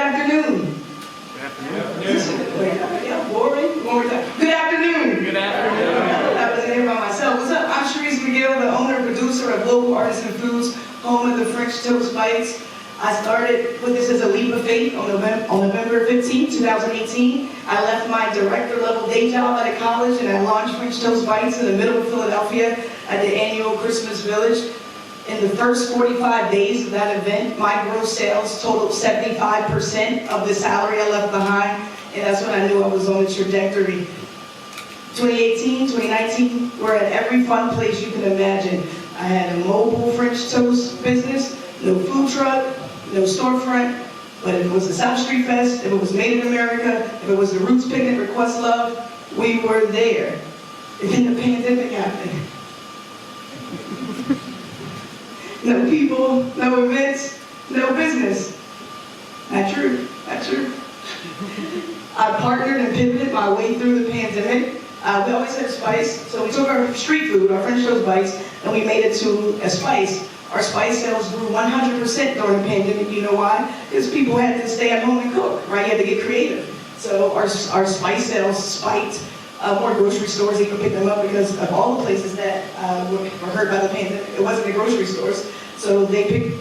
afternoon. Yeah, boring. One more time. Good afternoon. Good afternoon. I wasn't here by myself. What's up? I'm Charisse, McGill, the owner and producer of Lokal Artisan Foods, home of the French Toast Bites. I started with this as a leap of faith on November 15, 2018. I left my director level day job out of college and I launched French Toast Bites in the middle of Philadelphia at the annual Christmas Village. In the first 45 days of that event, my gross sales totaled 75% of the salary I left behind, and that's when I knew I was on the trajectory. 2018, 2019, we're at every fun place you can imagine. I had a mobile French toast business, no food truck, no storefront, but if it was the South Street Fest, if it was Made in America, if it was the Roots Picnic Request Love, we were there. And then the pandemic happened. No people, no events, no business. Not true, not true. I partnered and pivoted my way through the pandemic. We always had a spice, so we took our street food, our French toast bites, and we made it to a spice. Our spice sales grew 100% during the pandemic. You know why? Because people had to stay at home and cook, right? You had to get creative. So our spice sales spiked. More grocery stores even picked them up because of all the places that were hurt by the pandemic. It wasn't the grocery stores. So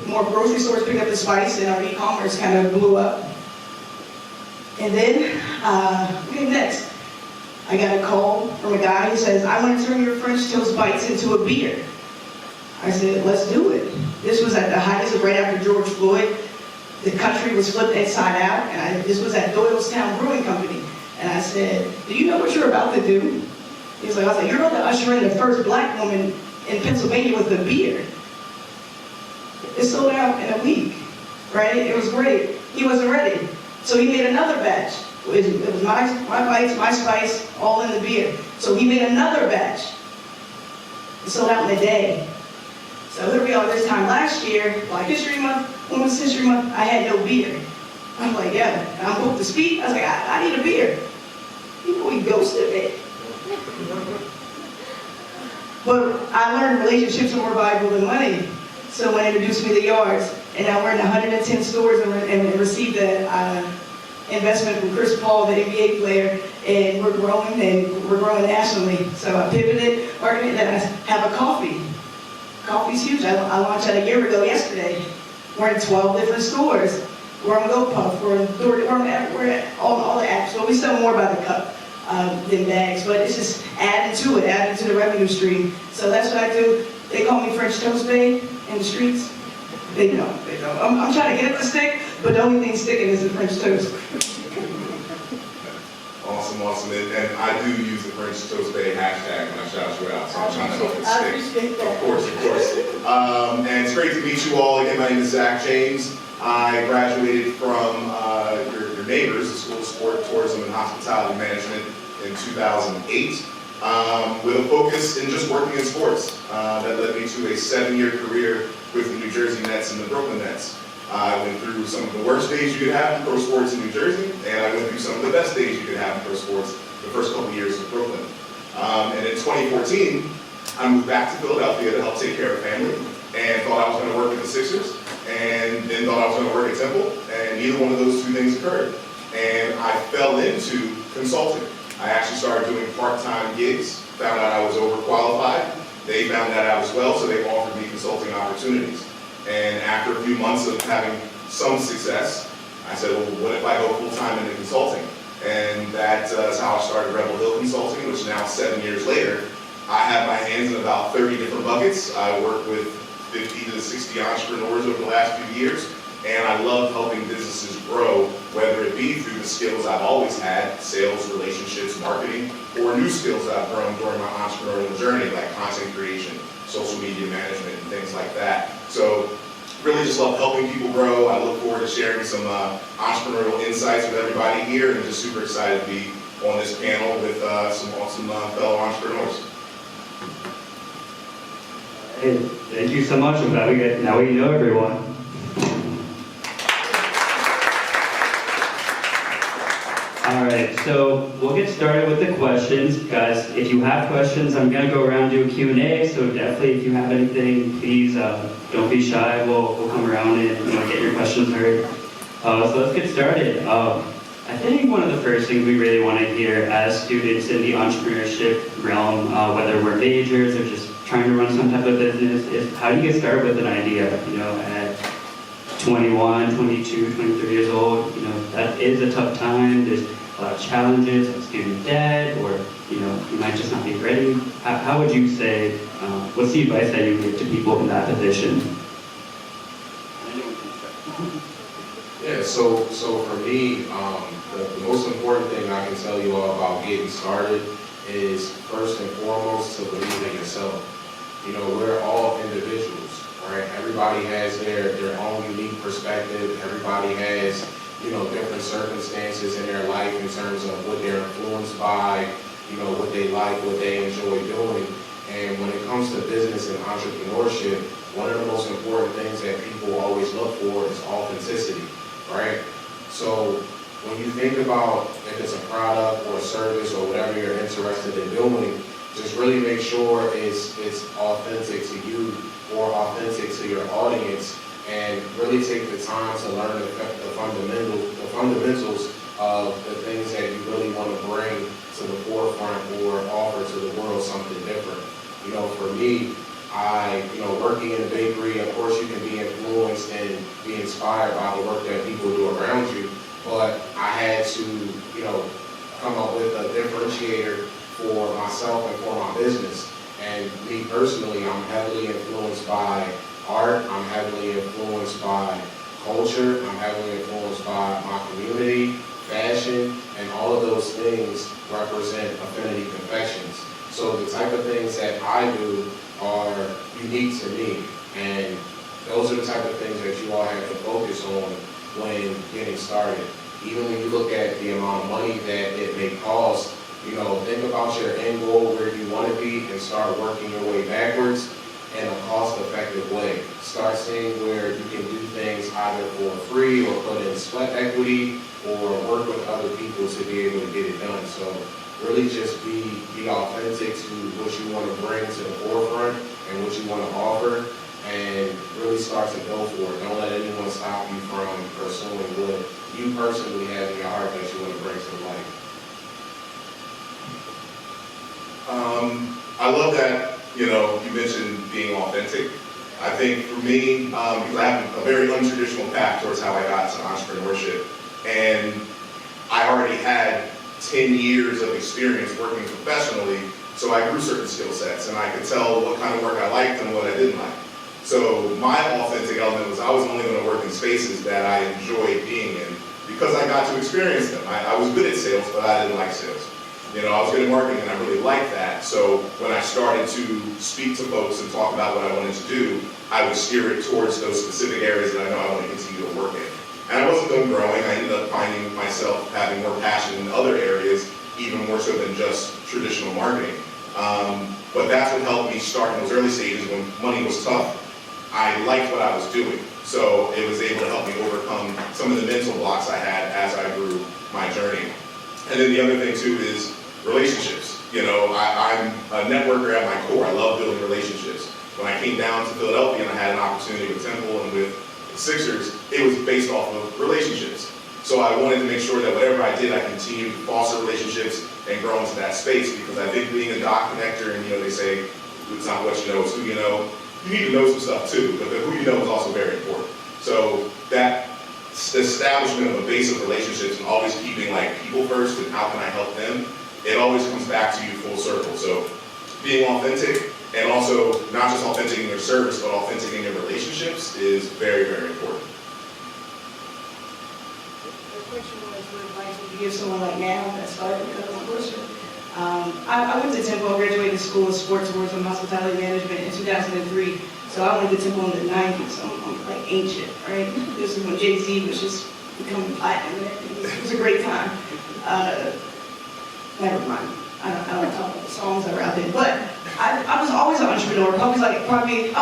more grocery stores picked up the spice and our e-commerce kind of blew up. And then, okay, next. I got a call from a guy who says, I want to turn your French Toast Bites into a beer. I said, let's do it. This was at the height, this was right after George Floyd. The country was flipped inside out, and this was at Doylestown Brewing Company. And I said, do you know what you're about to do? He was like, I was like, you're about to usher in the first black woman in Pennsylvania with a beer. It sold out in a week, right? It was great. He wasn't ready. So he made another batch. It was my bites, my spice, all in the beer. So he made another batch. It sold out in a day. So here we are this time last year, Black History Month, Women's History Month, I had no beer. I'm like, yeah, and I'm booked to speak. I was like, I need a beer. You know, we ghosted me. But I learned relationships are more valuable than money. So when they introduced me to Yards, and now we're in 110 stores and received an investment from Chris Paul, the NBA player, and we're growing nationally. So I pivoted, marketing, and I have a coffee. Coffee's huge. I launched that a year ago yesterday. We're in 12 different stores. We're on GoPuff, we're at all the apps. So we sell more by the cup than bags, but it's just adding to the revenue stream. So that's what I do. They call me French Toast Babe in the streets. They know. I'm trying to get it to stick, but the only thing sticking is the French toast. Awesome. And I do use the French Toast Babe hashtag when I shout you out, so I'm trying to help it stick. I appreciate that. Of course. And it's great to meet you all. Again, my name is Zack James. I graduated from your neighbors, the School of Sport, Tourism, and Hospitality Management in 2008 with a focus in just working in sports. That led me to a 7-year career with the New Jersey Nets and the Brooklyn Nets. I went through some of the worst days you could have in pro sports in New Jersey, and I went through some of the best days you could have in pro sports the first couple years of Brooklyn. And in 2014, I moved back to Philadelphia to help take care of family, and thought I was going to work at the Sixers, and then thought I was going to work at Temple, and neither one of those two things occurred. And I fell into consulting. I actually started doing part-time gigs, found out I was overqualified. They found that out as well, so they offered me consulting opportunities. And after a few months of having some success, I said, well, what if I go full-time into consulting? And that's how I started Rebel Hill Consulting, which now 7 years later, I have my hands in about 30 different buckets. I work with 50 to 60 entrepreneurs over the last few years, and I love helping businesses grow, whether it be through the skills I've always had, sales, relationships, marketing, or new skills that I've grown during my entrepreneurial journey, like content creation, social media management, and things like that. So really just love helping people grow. I look forward to sharing some entrepreneurial insights with everybody here, and just super excited to be on this panel with some awesome fellow entrepreneurs. Hey, thank you so much. I'm glad now we know everyone. All right, so we'll get started with the questions. Guys, if you have questions, I'm going to go around and do a Q&A, so definitely if you have anything, please don't be shy. We'll come around and get your questions heard. So let's get started. I think one of the first things we really want to hear as students in the entrepreneurship realm, whether we're majors or just trying to run some type of business, is how do you get started with an idea? At 21, 22, 23 years old, that is a tough time. There's a lot of challenges, like student debt, or you might just not be ready. How would you say? What's the advice that you give to people in that position? Yeah, so for me, the most important thing I can tell you all about getting started is first and foremost to believe in yourself. We're all individuals, right? Everybody has their own unique perspective. Everybody has, different circumstances in their life in terms of what they're influenced by, what they like, what they enjoy doing. And when it comes to business and entrepreneurship, one of the most important things that people always look for is authenticity, right? So when you think about if it's a product or a service or whatever you're interested in doing, just really make sure it's authentic to you or authentic to your audience, and really take the time to learn the fundamentals of the things that you really want to bring to the forefront or offer to the world something different. For me, working in a bakery, of course you can be influenced and be inspired by the work that people do around you, but I had to, come up with a differentiator for myself and for my business. And me personally, I'm heavily influenced by art, I'm heavily influenced by culture, I'm heavily influenced by my community, fashion, and all of those things represent Affinity Confections. So the type of things that I do are unique to me, and those are the type of things that you all have to focus on when getting started. Even when you look at the amount of money that it may cost, think about your end goal, where you want to be, and start working your way backwards in a cost-effective way. Start seeing where you can do things either for free or put in sweat equity or work with other people to be able to get it done. So really just be authentic to what you want to bring to the forefront and what you want to offer, and really start to go for it. Don't let anyone stop you from pursuing what you personally have in your heart that you want to bring to life. I love that, you mentioned being authentic. I think for me, because I have a very untraditional path towards how I got to entrepreneurship, and I already had 10 years of experience working professionally, so I grew certain skill sets, and I could tell what kind of work I liked and what I didn't like. So my authentic element was I was only going to work in spaces that I enjoyed being in, because I got to experience them. I was good at sales, but I didn't like sales. I was good at marketing, and I really liked that. So when I started to speak to folks and talk about what I wanted to do, I would steer it towards those specific areas that I know I want to continue to work in. And I wasn't done growing. I ended up finding myself having more passion in other areas, even more so than just traditional marketing. But that's what helped me start in those early stages when money was tough. I liked what I was doing. So it was able to help me overcome some of the mental blocks I had as I grew my journey. And then the other thing too is relationships. I'm a networker at my core. I love building relationships. When I came down to Philadelphia and I had an opportunity with Temple and with the Sixers, it was based off of relationships. So I wanted to make sure that whatever I did, I continued to foster relationships and grow into that space, because I think being a dot connector, and they say it's not what you know, it's who you know. You need to know some stuff too, but the who you know is also very important. So that establishment of a base of relationships and always keeping people first and how can I help them, it always comes back to you full circle. So being authentic, and also not just authentic in your service, but authentic in your relationships is very, very important. The question was, what advice would you give someone like now that started because of question? I went to Temple. I graduated School of Sports, Tourism, and Hospitality Management in 2003. So I went to Temple in the 90s, so I'm like ancient, right? This is when Jay-Z was just becoming platinum. It was a great time. Never mind. I don't know about the songs that were out there, but I was always an entrepreneur. I was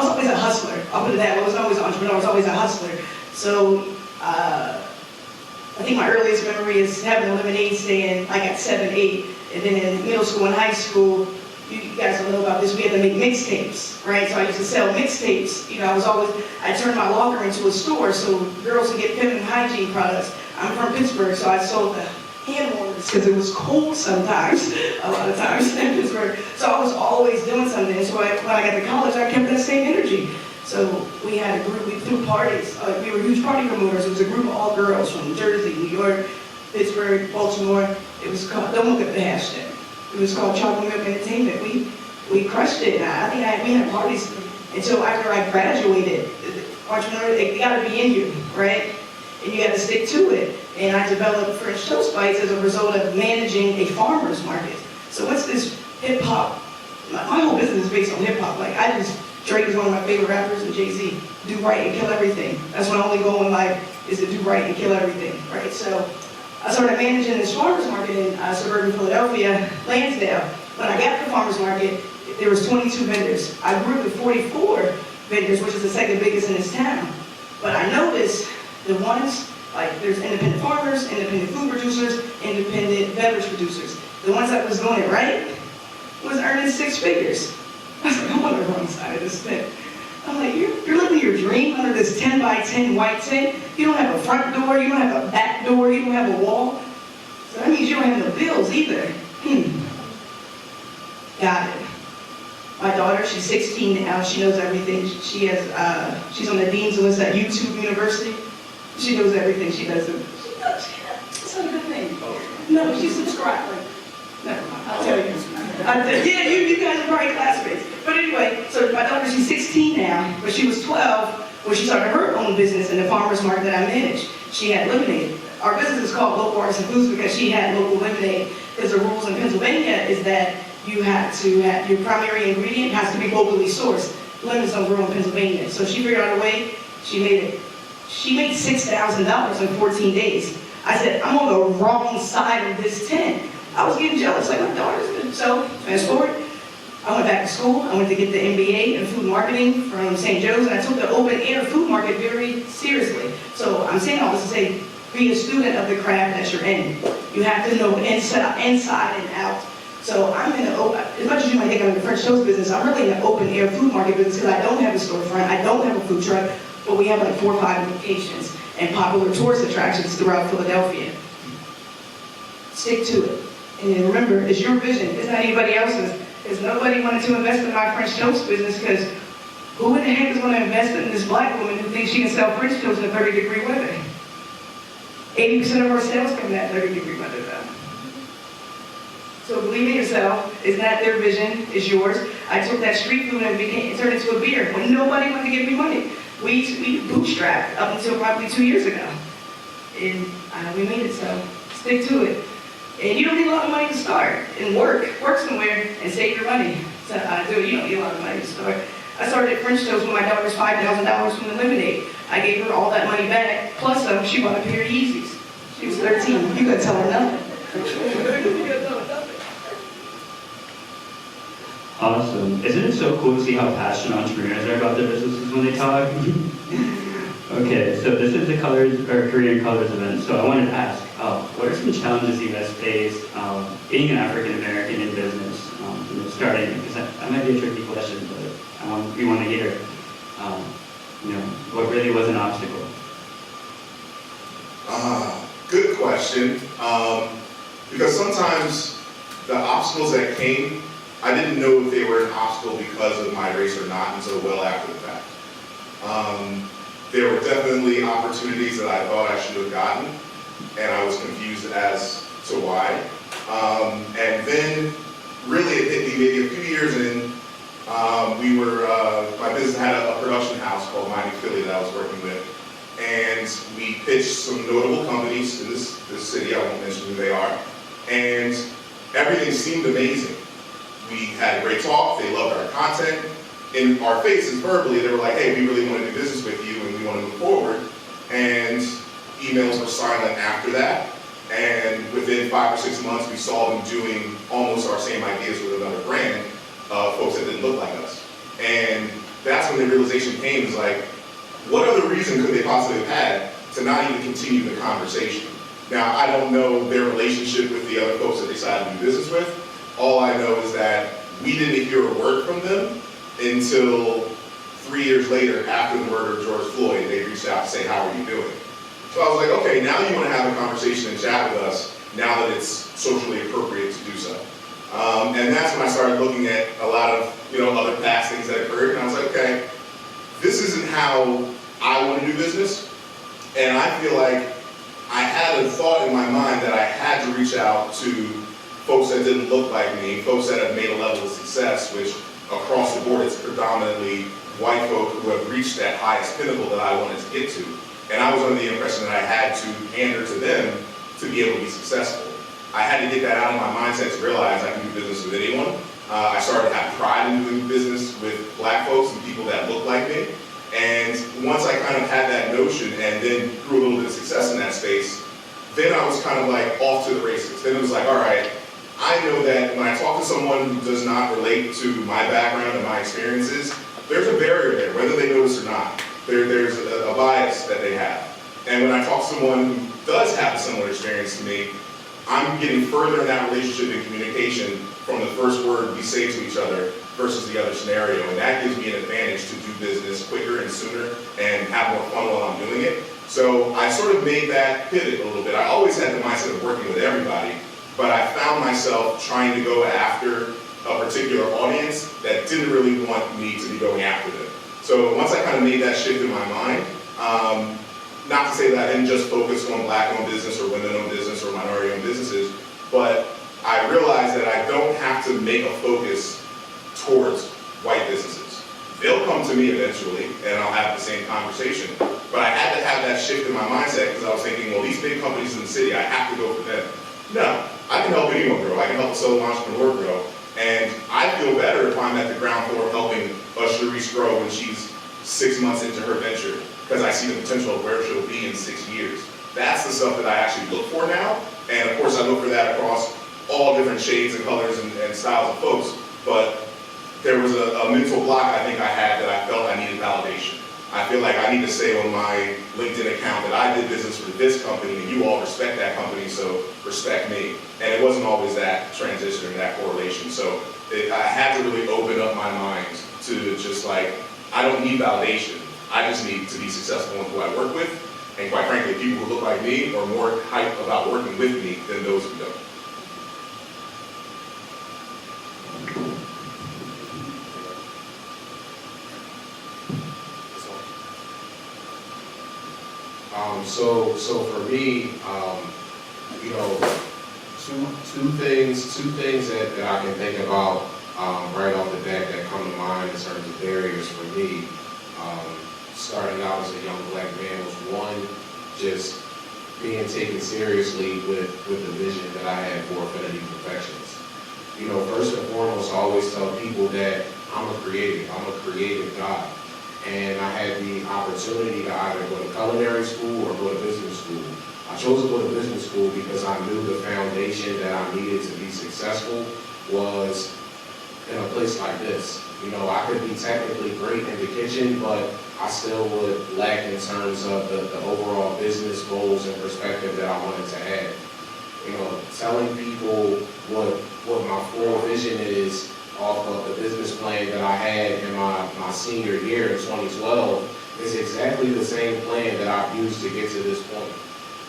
always a hustler. I'll put it that way. I was always an entrepreneur. I was always a hustler. So I think my earliest memory is having a lemonade stand like at 7, 8, and then in middle school and high school, you guys don't know about this, we had to make mixtapes, right? So I used to sell mixtapes. You know, I turned my locker into a store so girls could get feminine hygiene products. I'm from Pittsburgh, so I sold the hand warmers because it was cold sometimes, a lot of times in Pittsburgh. So I was always doing something. So when I got to college, I kept that same energy. So we had a group, we threw parties. We were huge party promoters. It was a group of all girls from Jersey, New York, Pittsburgh, Baltimore. It was called, don't look at the hashtag. It was called Chocolate Milk Entertainment. We crushed it. And we had parties until after I graduated. Entrepreneur, it got to be in you, right? And you got to stick to it. And I developed French toast bites as a result of managing a farmer's market. So what's this hip hop? My whole business is based on hip hop. Like Drake is one of my favorite rappers, and Jay-Z. Do right and kill everything. That's my only goal in life, is to do right and kill everything, right? So I started managing this farmer's market in suburban Philadelphia, Lansdale. When I got to the farmer's market, there was 22 vendors. I grew to 44 vendors, which is the second biggest in this town. But I noticed the ones, like there's independent farmers, independent food producers, independent beverage producers. The ones that was doing it right was earning 6 figures. I was like, I'm on the wrong side of this thing. I'm like, you're living your dream under this 10 by 10 white tent. You don't have a front door, you don't have a back door, you don't have a wall. So that means you don't have no bills either. Got it. My daughter, she's 16 now, she knows everything. She's on the dean's list at YouTube University. She knows everything, she does it. It's not a good thing. No, she's subscribed. Never mind, I'll tell you. Yeah, you guys are probably classmates. But anyway, so my daughter, she's 16 now, but she was 12 when she started her own business in the farmer's market that I managed. She had lemonade. Our business is called Local Artisan Foods because she had local lemonade. Because the rules in Pennsylvania is that you have to have, your primary ingredient has to be locally sourced. Lemons don't grow in Pennsylvania. So she figured out a way, she made $6,000 in 14 days. I said, I'm on the wrong side of this tent. I was getting jealous, like my daughter's good. So, fast forward, I went back to school. I went to get the MBA in food marketing from St. Joe's, and I took the open air food market very seriously. So I'm saying all this to say, be a student of the craft that you're in. You have to know inside and out. So I'm in as much as you might think I'm in the French toast business, I'm really in the open air food market business because I don't have a storefront, I don't have a food truck, but we have like 4 or 5 locations and popular tourist attractions throughout Philadelphia. Stick to it. And then remember, it's your vision, it's not anybody else's. Because nobody wanted to invest in my French toast business because who in the heck is going to invest in this black woman who thinks she can sell French toast in 30-degree weather? 80% of our sales come in that 30-degree weather though. So believe in yourself, it's not their vision, it's yours. I took that street food and turned it into a beer when nobody wanted to give me money. We bootstrapped up until probably 2 years ago. And we made it, so stick to it. And you don't need a lot of money to start and work somewhere and save your money. So you don't need a lot of money to start. I started at French Toast with my daughter's $5,000 from the lemonade. I gave her all that money back, plus some. She bought a pair of Yeezys. She was 13. You gotta tell her nothing. Awesome. Isn't it so cool to see how passionate entrepreneurs are about their businesses when they talk? Okay, so this is the Korean Colors event. So I wanted to ask, what are some challenges you guys face being an African American in business, starting? Because that might be a tricky question, but we want to hear, what really was an obstacle. Good question. Because sometimes the obstacles that came, I didn't know if they were an obstacle because of my race or not until well after the fact. There were definitely opportunities that I thought I should have gotten, and I was confused as to why. And then, really, it hit me maybe a few years in. My business had a production house called Mining Philly that I was working with, and we pitched some notable companies in this city. I won't mention who they are, and everything seemed amazing. We had a great talk. They loved our content. In our faces, verbally, they were like, hey, we really want to do business with you and we want to move forward. And emails were silent after that. And within 5 or 6 months, we saw them doing almost our same ideas with another brand, folks that didn't look like us. And that's when the realization came, is like, what other reason could they possibly have had to not even continue the conversation? Now, I don't know their relationship with the other folks that they decided to do business with. All I know is that we didn't hear a word from them until 3 years later, after the murder of George Floyd. They reached out to say, how are you doing? So I was like, okay, now you want to have a conversation and chat with us now that it's socially appropriate to do so. And that's when I started looking at a lot of other past things that occurred, and I was like, okay, this isn't how I want to do business. And I feel like I had a thought in my mind that I had to reach out to folks that didn't look like me, folks that have made a level of success, which across the board it's predominantly white folk who have reached that highest pinnacle that I wanted to get to. And I was under the impression that I had to pander to them to be able to be successful. I had to get that out of my mindset to realize I can do business with anyone. I started to have pride in doing business with black folks and people that look like me. And once I kind of had that notion and then grew a little bit of success in that space, then I was kind of like off to the races. Then it was like, all right, I know that when I talk to someone who does not relate to my background and my experiences, there's a barrier there, whether they notice or not. There's a bias that they have. And when I talk to someone who does have a similar experience to me, I'm getting further in that relationship and communication from the first word we say to each other versus the other scenario. And that gives me an advantage to do business quicker and sooner and have more fun while I'm doing it. So I sort of made that pivot a little bit. I always had the mindset of working with everybody, but I found myself trying to go after a particular audience that didn't really want me to be going after them. So once I kind of made that shift in my mind, not to say that I didn't just focus on black-owned business or women-owned business or minority-owned businesses, but I realized that I don't have to make a focus towards white businesses. They'll come to me eventually, and I'll have the same conversation. But I had to have that shift in my mindset because I was thinking, well, these big companies in the city, I have to go for them. No, I can help anyone grow. I can help a solo entrepreneur grow. And I feel better if I'm at the ground floor helping Charisse grow when she's 6 months into her venture, because I see the potential of where she'll be in 6 years. That's the stuff that I actually look for now. And of course, I look for that across all different shades and colors and styles of folks. But there was a mental block I think I had that I felt I needed validation. I feel like I need to say on my LinkedIn account that I did business with this company and you all respect that company, so respect me. And it wasn't always that transition and that correlation. So I had to really open up my mind to just like, I don't need validation. I just need to be successful in who I work with. And quite frankly, people who look like me are more hyped about working with me than those who don't. So for me, two things that I can think about right off the bat that come to mind in terms of barriers for me, starting out as a young black man, was one, just being taken seriously with the vision that I had for Affinity Confections. First and foremost, I always tell people that I'm a creative guy. And I had the opportunity to either go to culinary school or go to business school. I chose to go to business school because I knew the foundation that I needed to be successful was in a place like this. I could be technically great in the kitchen, but I still would lack in terms of the overall business goals and perspective that I wanted to have. Telling people what my full vision is off of the business plan that I had in my senior year in 2012 is exactly the same plan that I've used to get to this point.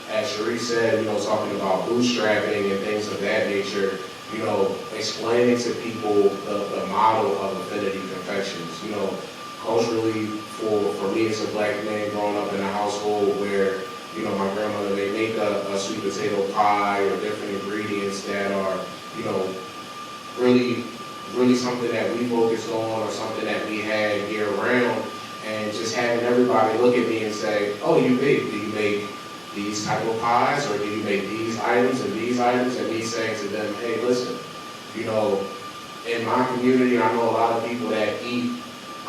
As Charisse said, talking about bootstrapping and things of that nature, explaining to people the model of Affinity Confections. Culturally, for me as a black man growing up in a household where, my grandmother may make a sweet potato pie or different ingredients that are, really something that we focused on or something that we had year round, and just having everybody look at me and say, oh, do you make these type of pies, or do you make these items and these items? And me saying to them, hey, listen, in my community, I know a lot of people that eat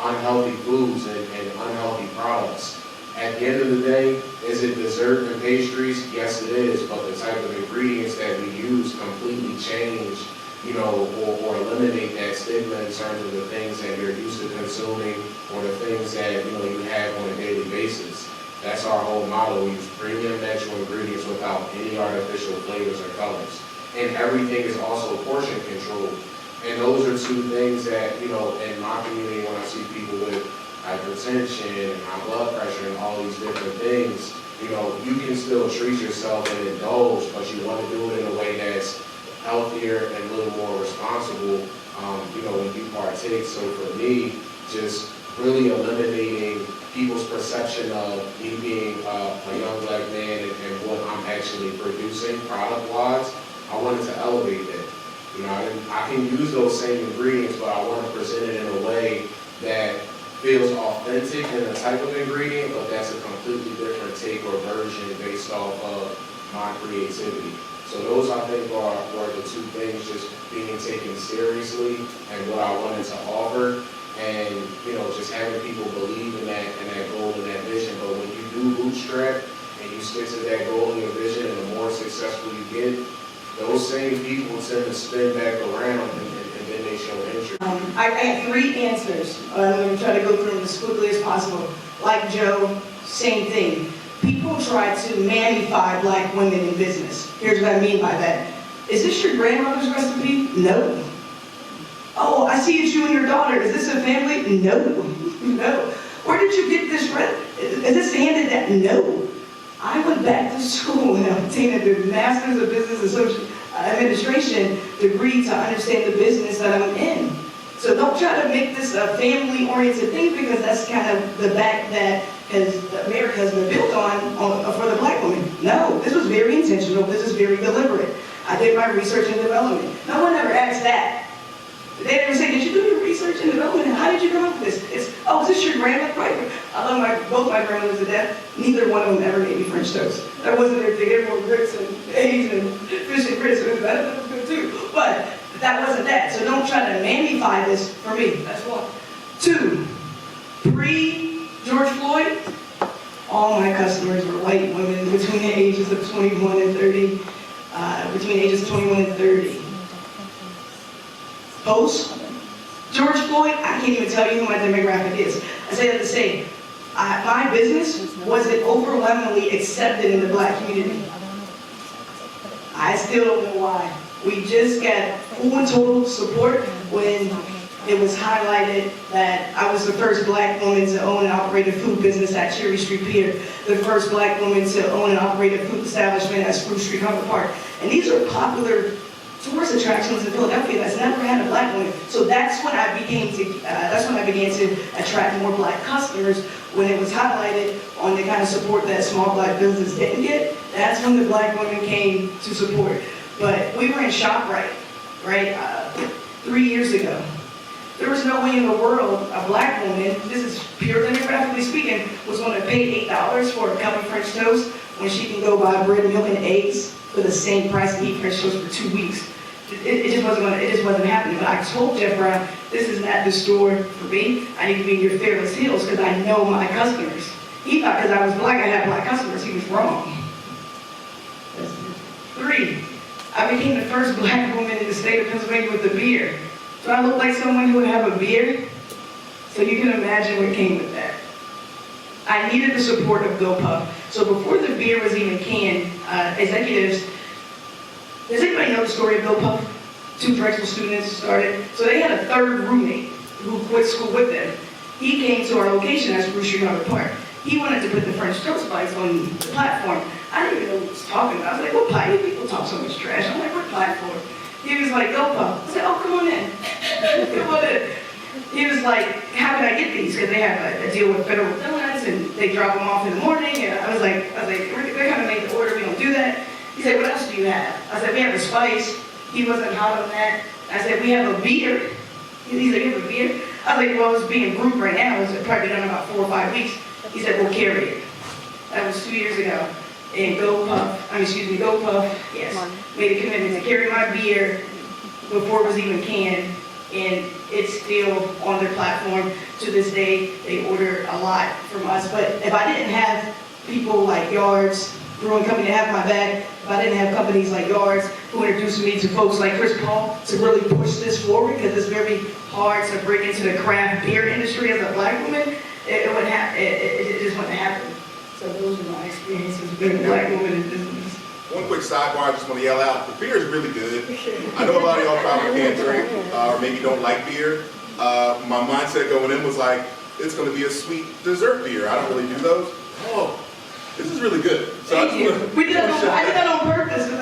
unhealthy foods and unhealthy products. At the end of the day, is it dessert and pastries? Yes, it is, but the type of ingredients that we use completely change or eliminate that stigma in terms of the things that you're used to consuming or the things that, you have on a daily basis. That's our whole model. We use premium natural ingredients without any artificial flavors or colors. And everything is also portion controlled. And those are two things that, you know, in my community, when I see people with hypertension and high blood pressure and all these different things, you know, you can still treat yourself and indulge, but you want to do it in a way that's healthier and a little more responsible, you know, when you partake. So for me, just really eliminating people's perception of me being a young black man and what I'm actually producing product-wise. I wanted to elevate that. You know, I can use those same ingredients, but I want to present it in a way that feels authentic in the type of ingredient, but that's a completely different take or version based off of my creativity. So those, I think, were the two things, just being taken seriously and what I wanted to offer, and, you know, just having people believe in that goal and that vision. But when you do bootstrap and you stick to that goal and your vision, and the more successful you get, those same people tend to spin back around and then they show interest. I have 3 answers. I'm going to try to go through them as quickly as possible. Like Joe, same thing. People try to magnify black women in business. Here's what I mean by that. Is this your grandmother's recipe? No. Oh, I see it's you and your daughter. Is this a family? No. No. Where did you get this Is this handed down? No. I went back to school and obtained a Master's of Business Administration degree to understand the business that I'm in. So don't try to make this a family-oriented thing, because that's kind of the back that America has been built on for the black woman. No, this was very intentional. This is very deliberate. I did my research and development. No one ever asked that. They never say, did you do your research and development? And how did you come up with this? Is this your grandmother? Right. I love both my grandmothers to death. Neither one of them ever made me French toast. That wasn't their thing. They were grits and eggs and fish and grits. That was good too. But that wasn't that. So don't try to magnify this for me. That's one. 2, pre-George Floyd, all my customers were white women between the ages of 21 and 30. Between the ages of 21 and 30. Post George Floyd, I can't even tell you who my demographic is. I say that to say, my business wasn't overwhelmingly accepted in the black community. I still don't know why. We just got full and total support when it was highlighted that I was the first black woman to own and operate a food business at Cherry Street Pier, the first black woman to own and operate a food establishment at Spruce Street Harbor Park. And these are popular tourist attractions in Philadelphia that's never had a black woman. So that's when I began to attract more black customers, when it was highlighted on the kind of support that small black business didn't get. That's when the black women came to support. But we were in ShopRite, right, 3 years ago. There was no way in the world a black woman, this is pure demographically speaking, was going to pay $8 for a cup of French toast when she can go buy bread, milk, and eggs for the same price and eat French toast for 2 weeks. It just wasn't happening. But I told Jeff Brown, this is not the store for me. I need to be in your Fairless Hills because I know my customers. He thought because I was black, I had black customers. He was wrong. 3, I became the first black woman in the state of Pennsylvania with a beer. Do I look like someone who would have a beer? So you can imagine what came with that. I needed the support of GoPuff. So before the beer was even canned, executives, does anybody know the story of GoPuff? 2 Drexel students started. So they had a 3rd roommate who quit school with them. He came to our location at Spruce Street Harbor Park. He wanted to put the French toast bites on the platform. I didn't even know what he was talking about. I was like, what platform? People talk so much trash. I'm like, what platform? He was like, GoPuff. I said, oh, come on in. Come on in. He was like, how can I get these? Because they have a deal with Federal Donuts and they drop them off in the morning. And I was like, we're gonna make the order. We don't do that. He said, what else do you have? I said, we have a spice. He wasn't hot on that. I said, we have a beer. He said, you have a beer? I was like, well, it's being brewed right now. It's probably done in about 4 or 5 weeks. He said, we'll carry it. That was 2 years ago. And GoPuff, yes, made a commitment to carry my beer before it was even canned. And it's still on their platform to this day. They order a lot from us. But if I didn't have people like Yards, Brewing Company to have my back, if I didn't have companies like Yards who introduced me to folks like Chris Paul to really push this forward, because it's very hard to break into the craft beer industry as a black woman, it just wouldn't happen. So those are my experiences being a black woman in business. One quick sidebar I just want to yell out. The beer is really good. I know a lot of y'all probably can't drink or maybe don't like beer. My mindset going in was like, it's going to be a sweet dessert beer. I don't really do those. Oh, this is really good. So Thank you. I did that on purpose because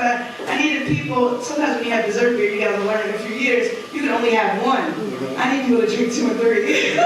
I needed people, sometimes when you have dessert beer, you guys will learn in a few years, you can only have one. I need people to drink 2 and 3.